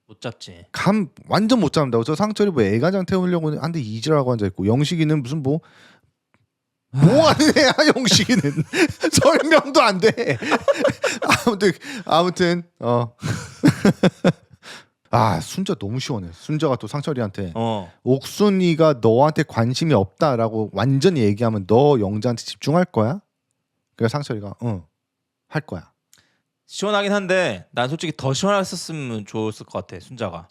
못 잡지. 감 완전 못 잡는다고. 저 상철이 뭐 애가장 태우려고 하는데 이지라고 앉아있고 영식이는 무슨 뭐 하는 애야 영식이는. 설명도 안 돼. 아무튼 아 순자 너무 시원해. 순자가 또 상철이한테 옥순이가 너한테 관심이 없다라고 완전히 얘기하면 너 영자한테 집중할 거야? 그래서 상철이가 할 거야. 시원하긴 한데 난 솔직히 더 시원했었으면 좋았을 것 같아 순자가.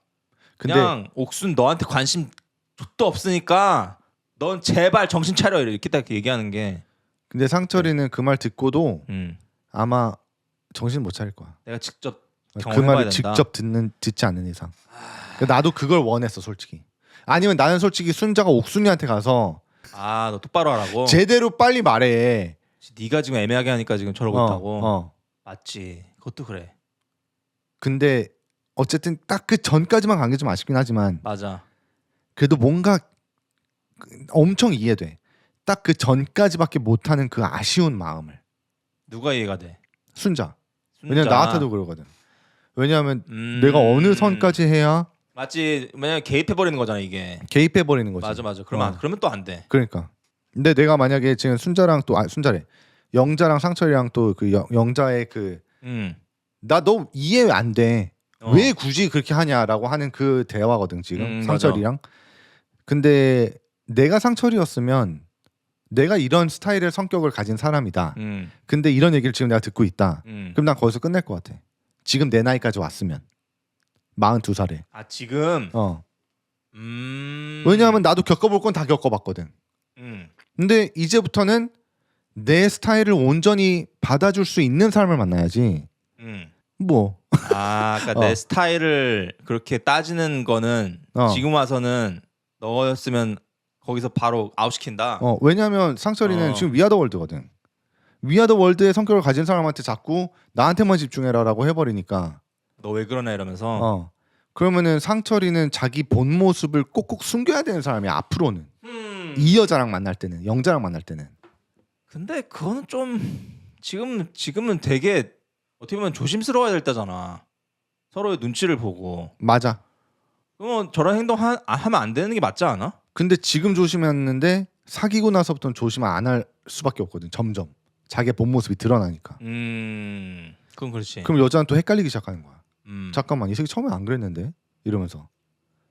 근데 그냥 옥순 너한테 관심 족도 없으니까 넌 제발 정신 차려 이렇게 딱 얘기하는 게. 근데 상철이는 그 말 듣고도 아마 정신 못 차릴 거야. 내가 직접 그 경험해봐야 말을 된다. 직접 듣지 않는 이상. 그러니까 나도 그걸 원했어 솔직히. 아니면 나는 솔직히 순자가 옥순이한테 가서 아 너 똑바로 하라고. 제대로 빨리 말해. 네가 지금 애매하게 하니까 지금 저러고 있다고. 맞지. 그것도 그래. 근데 어쨌든 딱 그 전까지만 간 게 좀 아쉽긴 하지만 맞아. 그래도 뭔가 엄청 이해돼. 딱 그 전까지밖에 못하는 그 아쉬운 마음을. 누가 이해가 돼? 순자. 왜냐면 나한테도 그러거든. 왜냐하면 내가 어느 음. 선까지 해야 맞지. 왜냐면 개입해 버리는 거잖아 이게. 개입해 버리는 거지. 맞아. 그러면 또 안 돼. 그러니까. 근데 내가 만약에 지금 순자랑 또 순자래. 영자랑 상철이랑 또 그 영자의 그 나 너 이해 안 돼. 왜 굳이 그렇게 하냐라고 하는 그 대화거든 지금 상철이랑. 근데 내가 상철이었으면 내가 이런 스타일의 성격을 가진 사람이다. 근데 이런 얘기를 지금 내가 듣고 있다. 그럼 난 거기서 끝낼 것 같아. 지금 내 나이까지 왔으면 42살에. 아 지금. 왜냐하면 나도 겪어볼 건 다 겪어봤거든. 근데 이제부터는 내 스타일을 온전히 받아줄 수 있는 사람을 만나야지. 뭐. 아, 그러니까 내 스타일을 그렇게 따지는 거는 지금 와서는 너였으면 거기서 바로 아웃시킨다. 왜냐하면 상철이는 지금 위아더 월드거든. 위아더 월드의 성격을 가진 사람한테 자꾸 나한테만 집중해라라고 해버리니까. 너 왜 그러나 이러면서. 그러면은 상철이는 자기 본 모습을 꼭꼭 숨겨야 되는 사람이 앞으로는. 이 여자랑 만날 때는, 영자랑 만날 때는. 근데 그거는 좀 지금은 되게 어떻게 보면 조심스러워야 될 때잖아. 서로의 눈치를 보고. 맞아. 그러면 저런 행동 하면 안 되는 게 맞지 않아? 근데 지금 조심했는데 사귀고 나서부터는 조심 안 할 수밖에 없거든. 점점 자기의 본 모습이 드러나니까. 그건 그렇지. 그럼 여자는 또 헷갈리기 시작하는 거야. 잠깐만 이 새끼 처음에 안 그랬는데 이러면서.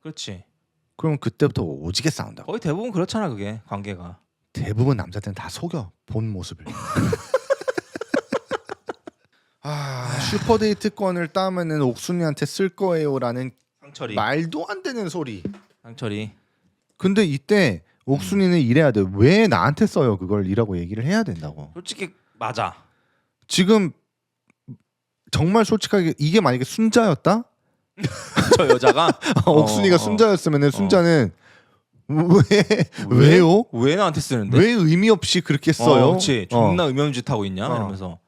그렇지. 그럼 그때부터 오지게 싸운다고. 거의 대부분 그렇잖아 그게 관계가. 대부분 남자들은 다 속여 본 모습을. 슈퍼데이트권을 따면은 옥순이한테 쓸 거예요라는 상철이. 말도 안 되는 소리. 상철이. 근데 이때 옥순이는 이래야 돼. 왜 나한테 써요 그걸 이라고 얘기를 해야 된다고. 솔직히 맞아. 지금 정말 솔직하게 이게 만약에 순자였다? 저 여자가 옥순이가 순자였으면은 순자는 왜요? 왜 나한테 쓰는데? 왜 의미 없이 그렇게 써요? 그렇지. 존나 의미 없는 짓 하고 있냐 이러면서.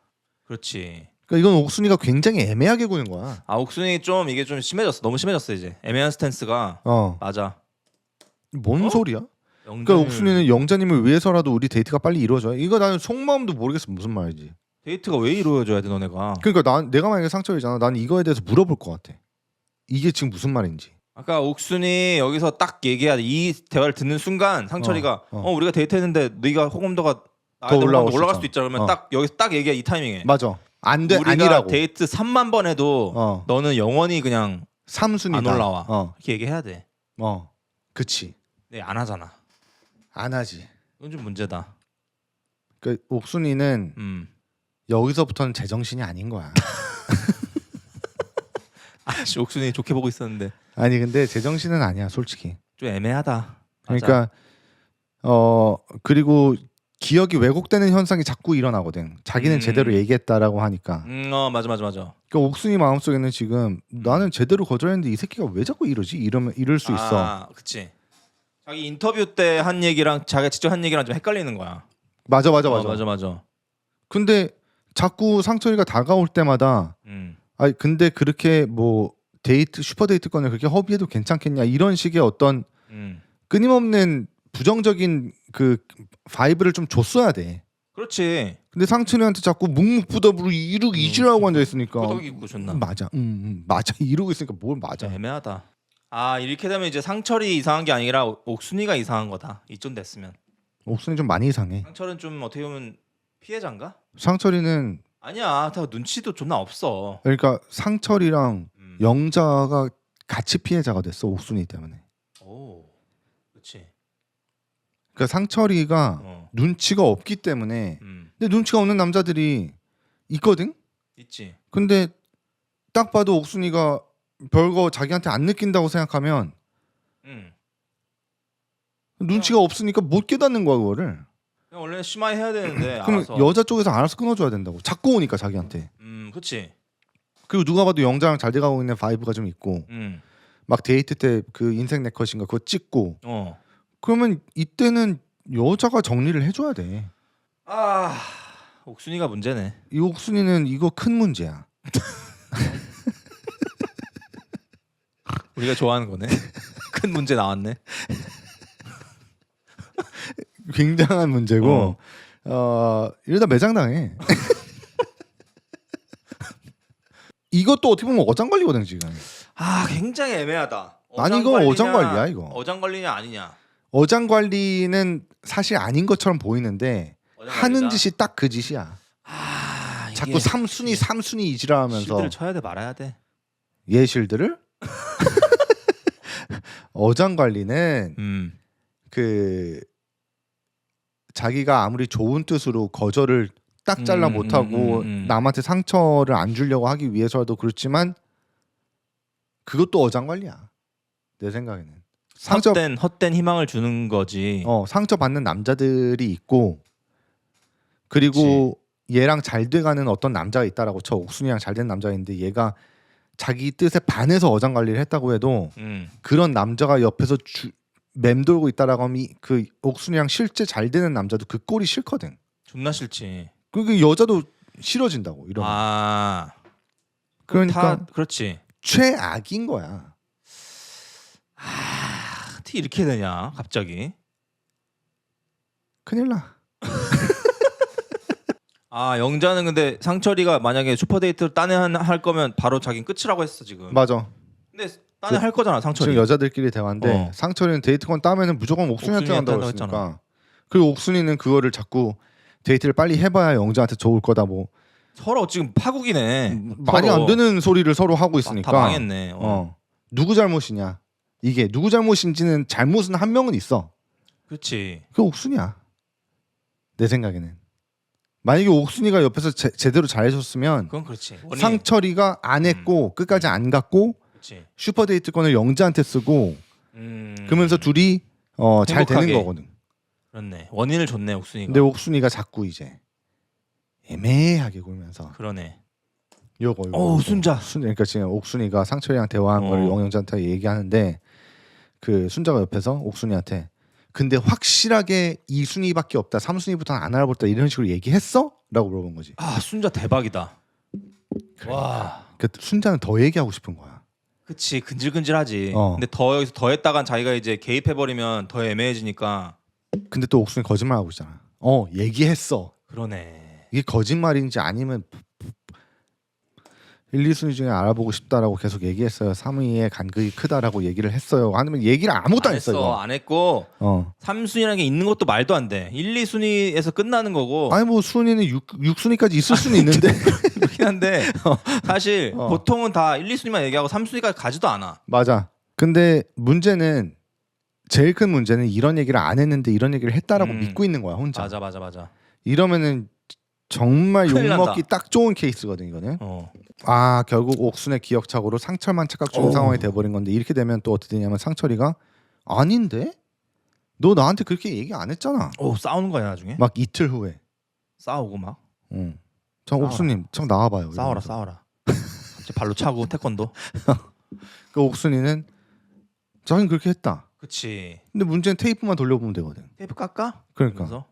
그렇지. 그러니까 이건 옥순이가 굉장히 애매하게 구는 거야. 아 옥순이 좀 이게 좀 심해졌어. 너무 심해졌어 이제. 애매한 스탠스가. 맞아. 뭔 소리야? 그러니까 옥순이는 영자님을 위해서라도 우리 데이트가 빨리 이루어져요. 이거 나는 속마음도 모르겠어 무슨 말인지. 데이트가 왜 이루어져야 돼 너네가? 그러니까 내가 만약에 상처이잖아. 난 이거에 대해서 물어볼 것 같아. 이게 지금 무슨 말인지. 아까 옥순이 여기서 딱 얘기해야 돼. 이 대화를 듣는 순간 상철이가 우리가 데이트했는데 네가 호감도가 더 올라갈 수도 있잖아. 그러면 딱 여기서 딱 얘기해 이 타이밍에. 맞아. 안 돼. 우리가 아니라고. 데이트 3만 번 해도 너는 영원히 그냥 3순위다. 안 올라와. 이렇게 얘기해야 돼. 그치. 네, 안 하잖아. 안 하지. 이건 좀 문제다. 그 옥순이는 여기서부터는 제정신이 아닌 거야. 아씨 옥순이 좋게 보고 있었는데 아니 근데 제정신은 아니야 솔직히. 좀 애매하다. 맞아. 그러니까 그리고 기억이 왜곡되는 현상이 자꾸 일어나거든. 자기는 제대로 얘기했다라고 하니까. 맞아. 그러니까 옥순이 마음속에는 지금 나는 제대로 거절했는데 이 새끼가 왜 자꾸 이러지? 이럴 수 있어. 아, 그치. 자기 인터뷰 때 한 얘기랑 자기가 직접 한 얘기랑 좀 헷갈리는 거야. 맞아. 맞아. 근데 자꾸 상철이가 다가올 때마다 아니 근데 그렇게 뭐 데이트 슈퍼 데이트권을 그렇게 허비해도 괜찮겠냐 이런 식의 어떤 끊임없는 부정적인 그 바이브를 좀 줬어야 돼. 그렇지. 근데 상철이한테 자꾸 묵묵부답으로 이지라고 앉아 있으니까. 끄덕이고 존나. 맞아. 맞아. 이러고 있으니까 뭘 맞아. 애매하다. 아 이렇게 되면 이제 상철이 이상한 게 아니라 옥순이가 이상한 거다. 이쯤 됐으면. 옥순이 좀 많이 이상해. 상철은 좀 어떻게 보면 피해자인가? 상철이는 아니야. 다 눈치도 존나 없어. 그러니까 상철이랑 영자가 같이 피해자가 됐어 옥순이 때문에. 오, 그렇지. 그러니까 상철이가 눈치가 없기 때문에. 근데 눈치가 없는 남자들이 있거든. 있지. 근데 딱 봐도 옥순이가 별거 자기한테 안 느낀다고 생각하면 눈치가 없으니까 못 깨닫는 거야 그거를. 그냥 원래 심하게 해야 되는데 그럼 알아서. 여자 쪽에서 알아서 끊어줘야 된다고. 자꾸 오니까 자기한테. 그렇지. 그리고 누가 봐도 영자랑 잘 돼가고 있는 바이브가 좀 있고 막 데이트 때 그 인생 네컷인가 그거 찍고 그러면 이때는 여자가 정리를 해줘야 돼. 아 옥순이가 문제네. 이 옥순이는 이거 큰 문제야. 우리가 좋아하는 거네. 큰 문제 나왔네. 굉장한 문제고 이러다 매장당해. 이것도 어떻게 보면 어장관리거든 지금. 아 굉장히 애매하다. 아니 이거 어장관리야 이거. 어장관리냐 아니냐. 어장관리는 사실 아닌 것처럼 보이는데 하는 짓이 딱 그 짓이야. 아 자꾸 이게 3순위 이지라하면서 실드를 쳐야 돼 말아야 돼. 예실들을 어장관리는 그 자기가 아무리 좋은 뜻으로 거절을 딱 잘라 못하고 남한테 상처를 안 주려고 하기 위해서라도 그렇지만 그것도 어장관리야 내 생각에는. 헛된 희망을 주는 거지. 상처 받는 남자들이 있고 그리고 얘랑 잘 돼가는 어떤 남자가 있다라고 쳐. 옥순이랑 잘 된 남자가 있는데 얘가 자기 뜻에 반해서 어장관리를 했다고 해도 그런 남자가 옆에서 맴돌고 있다라고 하면 그 옥순이랑 실제 잘 되는 남자도 그 꼴이 싫거든. 존나 싫지. 그 여자도 싫어진다고 이러면. 아 그러니까 그렇지. 최악인 거야. 어떻게 이렇게 되냐 갑자기. 큰일 나. 아 영자는 근데 상철이가 만약에 슈퍼데이트를 딴에 할 거면 바로 자긴 끝이라고 했어 지금. 맞아. 근데 딴에 할 거잖아 상철이. 지금 여자들끼리 대화인데 상철이는 데이트권 따면은 무조건 옥순이한테 간다고 했으니까. 그리고 옥순이는 그거를 자꾸 데이트를 빨리 해봐야 영자한테 좋을 거다 뭐. 서로 지금 파국이네. 말이 안 되는 소리를 서로 하고 있으니까. 다 망했네. 누구 잘못이냐? 이게 누구 잘못인지는 잘못은 한 명은 있어. 그렇지. 그 옥순이야. 내 생각에는. 만약에 옥순이가 옆에서 제대로 잘해줬으면 그건 그렇지. 상철이가 안 했고 끝까지 안 갔고 슈퍼데이트권을 영자한테 쓰고 그러면서 둘이 잘 되는 거거든. 그렇네. 원인을 줬네 옥순이가. 근데 옥순이가 자꾸 이제 애매하게 굴면서 그러네. 요거 순자. 그러니까 지금 옥순이가 상철이랑 대화한 걸 영자한테 얘기하는데 그 순자가 옆에서 옥순이한테 근데 확실하게 2순위밖에 없다. 3순위부터는 안 알아봤다. 이런 식으로 얘기했어? 라고 물어본 거지. 아 순자 대박이다. 그러니까. 와. 그 순자는 더 얘기하고 싶은 거야. 그치 근질근질하지. 근데 더 여기서 더 했다간 자기가 이제 개입해버리면 더 애매해지니까. 근데 또 옥순이 거짓말하고 있잖아. 얘기했어. 그러네. 이게 거짓말인지 아니면 1, 2순위 중에 알아보고 싶다라고 계속 얘기했어요. 3위의 간극이 크다라고 얘기를 했어요. 아니면 얘기를 아무것도 안 했어요. 안 했고 3순위라는 게 있는 것도 말도 안 돼. 1, 2순위에서 끝나는 거고. 아니 뭐 순위는 6순위까지 있을 수는 있는데 그렇긴 한데 사실 보통은 다 1, 2순위만 얘기하고 3순위까지 가지도 않아. 맞아. 근데 문제는 제일 큰 문제는 이런 얘기를 안 했는데 이런 얘기를 했다라고 믿고 있는 거야 혼자. 맞아. 이러면은 정말 큰일 욕먹기 난다. 딱 좋은 케이스거든 이거는. 어. 아 결국 옥순의 기억착오로 상철만 착각 중인 상황이 돼버린 건데 이렇게 되면 또 어떻게 되냐면 상철이가 아닌데? 너 나한테 그렇게 얘기 안 했잖아. 오 싸우는 거야 나중에. 막 이틀 후에. 싸우고 막 응. 저 싸워라. 옥순님 참 나와봐요. 싸워라 이러면서. 싸워라. 갑자기 발로 차고 태권도. 그 옥순이는 자긴 그렇게 했다. 그치. 근데 문제는 테이프만 돌려보면 되거든. 테이프 깎아? 그러니까. 그러면서?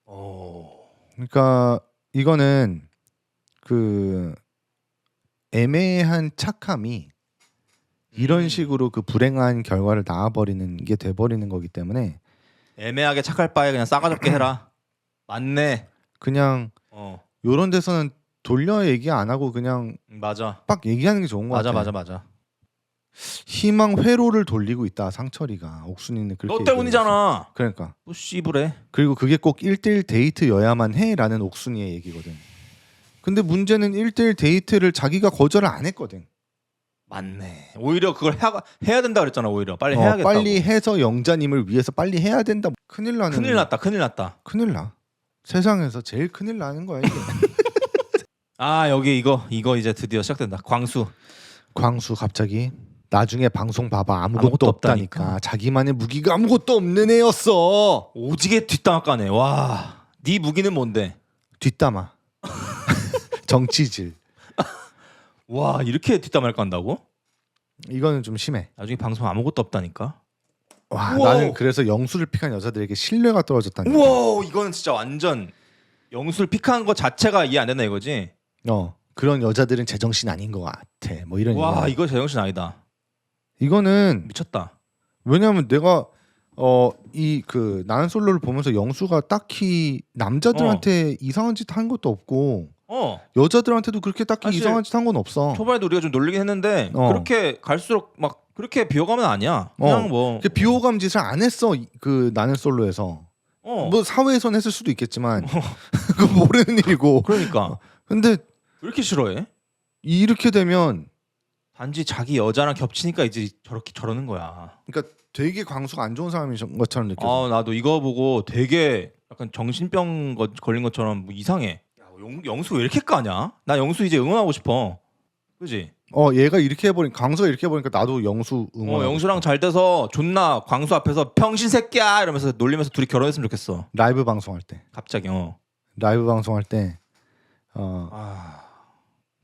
오. 그러니까 이거는 그 애매한 착함이 이런 식으로 그 불행한 결과를 낳아버리는 게 돼버리는 거기 때문에 애매하게 착할 바에 그냥 싸가지없게 해라. 맞네. 그냥 어. 요런 데서는 돌려 얘기 안 하고 그냥 맞아. 빡 얘기하는 게 좋은 거 맞아 같아. 맞아. 희망 회로를 돌리고 있다 상철이가. 옥순이는 그렇게 너 얘기를 했어. 때문이잖아. 그러니까 뭐 씨부래. 그리고 그게 꼭 1대1 데이트여야만 해라는 옥순이의 얘기거든. 근데 문제는 1대1 데이트를 자기가 거절을 안 했거든. 맞네. 오히려 그걸 해야 된다 그랬잖아. 오히려 빨리 해야겠다고. 빨리 해서 영자님을 위해서 빨리 해야 된다. 큰일 나는. 큰일 났다. 큰일 났다. 큰일 나. 세상에서 제일 큰일 나는 거야 이게. 아 여기 이거 이제 드디어 시작된다. 광수. 광수 갑자기 나중에 방송 봐봐 아무것도 아무것도 없다니까. 없다니까. 자기만의 무기가 아무것도 없는 애였어. 오지게 뒷담화 까네. 와. 네 무기는 뭔데? 뒷담화. 정치질. 와 이렇게 뒷담화를 깐다고? 이거는 좀 심해. 나중에 방송 아무것도 없다니까. 와 우와. 나는 그래서 영수를 픽한 여자들에게 신뢰가 떨어졌다니까. 우와 이거는 진짜 완전 영수를 픽한 것 자체가 이해 안 된다 이거지. 그런 여자들은 제정신 아닌 것 같아. 뭐 이런. 와 얘기야. 이거 제정신 아니다. 이거는 미쳤다. 왜냐하면 내가 이 그 나는 솔로를 보면서 영수가 딱히 남자들한테 이상한 짓 한 것도 없고 여자들한테도 그렇게 딱히 사실 이상한 짓 한 건 없어. 초반에도 우리가 좀 놀리긴 했는데 그렇게 갈수록 막 그렇게 비호감은 아니야. 그냥 뭐 그 비호감 짓을 안 했어. 그 나는 솔로에서. 뭐 사회에선 했을 수도 있겠지만 그거 모르는 일이고. 그러니까 근데 왜 이렇게 싫어해? 이렇게 되면 단지 자기 여자랑 겹치니까 이제 저렇게 저러는 거야. 그러니까 되게 광수가 안 좋은 사람인 것처럼 느껴져. 아 나도 이거 보고 되게 약간 정신병 걸린 것처럼 뭐 이상해. 야, 영수 왜 이렇게 까냐? 나 영수 이제 응원하고 싶어. 그지? 얘가 이렇게 해버린 광수가 이렇게 해버리니까 나도 영수 응원. 영수랑 잘 돼서 존나 광수 앞에서 병신 새끼야 이러면서 놀리면서 둘이 결혼했으면 좋겠어. 라이브 방송할 때. 갑자기 라이브 방송할 때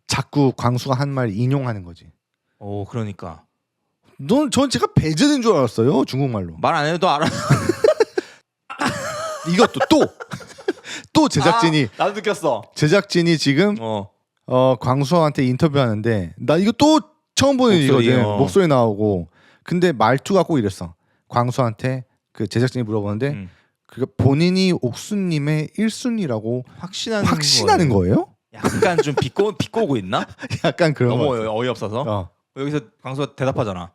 자꾸 광수가 한 말 인용하는 거지. 그러니까 전 제가 배제된 줄 알았어요 중국말로. 말 안 해도 알아. 이것도 또 제작진이 나도 느꼈어. 제작진이 지금 광수한테 인터뷰하는데 나 이거 또 처음 보는 일이거든. 목소리 나오고. 근데 말투가 꼭 이랬어. 광수한테 그 제작진이 물어보는데 그 본인이 옥수님의 1순위라고 확신하는 거예요? 약간 좀 비꼬고 있나? 약간 그런 너무 거. 어이없어서. 여기서 광수가 대답하잖아.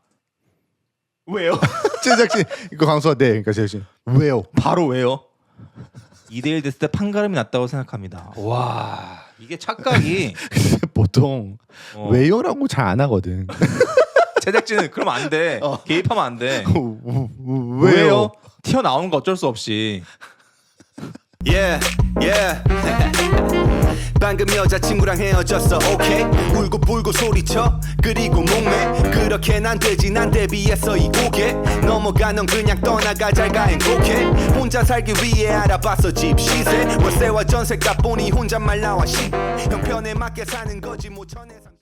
왜요? 제작진 이거 광수가 네. 그러니까 제작진 왜요? 바로 왜요? 2대1 됐을 때 판가름이 났다고 생각합니다. 와 이게 착각이 보통 왜요라고 잘 안 하거든. 제작진은 그러면 안 돼. 개입하면 안 돼. 왜요? 튀어나오는 거 어쩔 수 없이. Yeah, yeah. 방금 여자친구랑 헤어졌어, okay? 울고불고 소리쳐, 그리고 목매. 그렇게 난 되지, 난 대비했어 이 곡에. 넘어가 넌 그냥 떠나가 잘가 행복해. 혼자 살기 위해 알아봤어 집 시세. 월세와 전세 값 보니 혼잣말 나와 씨. 형편에 맞게 사는 거지 뭐 천에서.